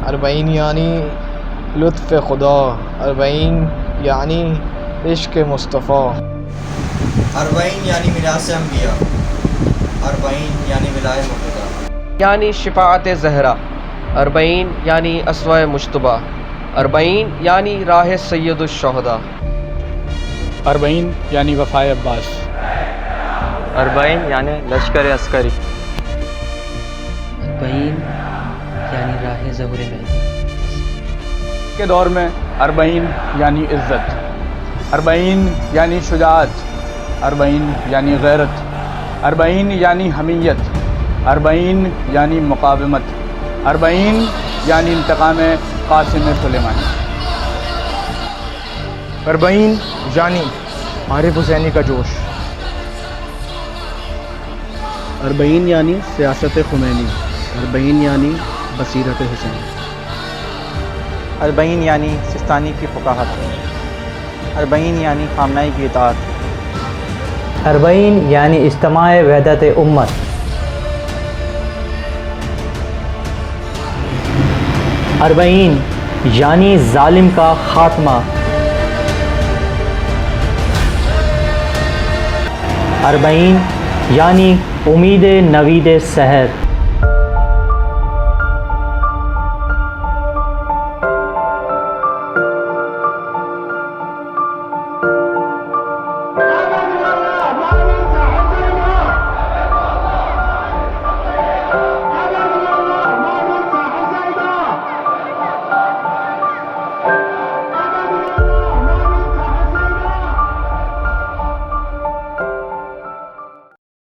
اربعین یعنی لطف خدا، اربعین یعنی عشق مصطفیٰ، اربعین یعنی میراث انبیاء، اربعین یعنی ولایت مرتضیٰ، یعنی شفاعت زہرا، اربعین یعنی اسوہ مجتبیٰ، اربعین یعنی راہ سید الشہداء، اربعین یعنی وفائے عباس، اربعین یعنی لشکر عسکری، اربعین یعنی راہ ظہور مہدی کے دور میں اربعین یعنی عزت، اربعین یعنی شجاعت، اربعین یعنی غیرت، اربعین یعنی حمیت، اربعین یعنی مقاومت، اربعین یعنی انتقام قاسم سلیمانی، اربعین یعنی عارف حسینی کا جوش، اربعین یعنی سیاست خمینی، اربعین یعنی بصیرت حسین، اربعین یعنی سستانی کی فقاہت، اربعین یعنی خامنہئی کی اطاعت، اربعین یعنی اجتماع وحدت امت، اربعین یعنی ظالم کا خاتمہ، اربعین یعنی امید نوید سحر،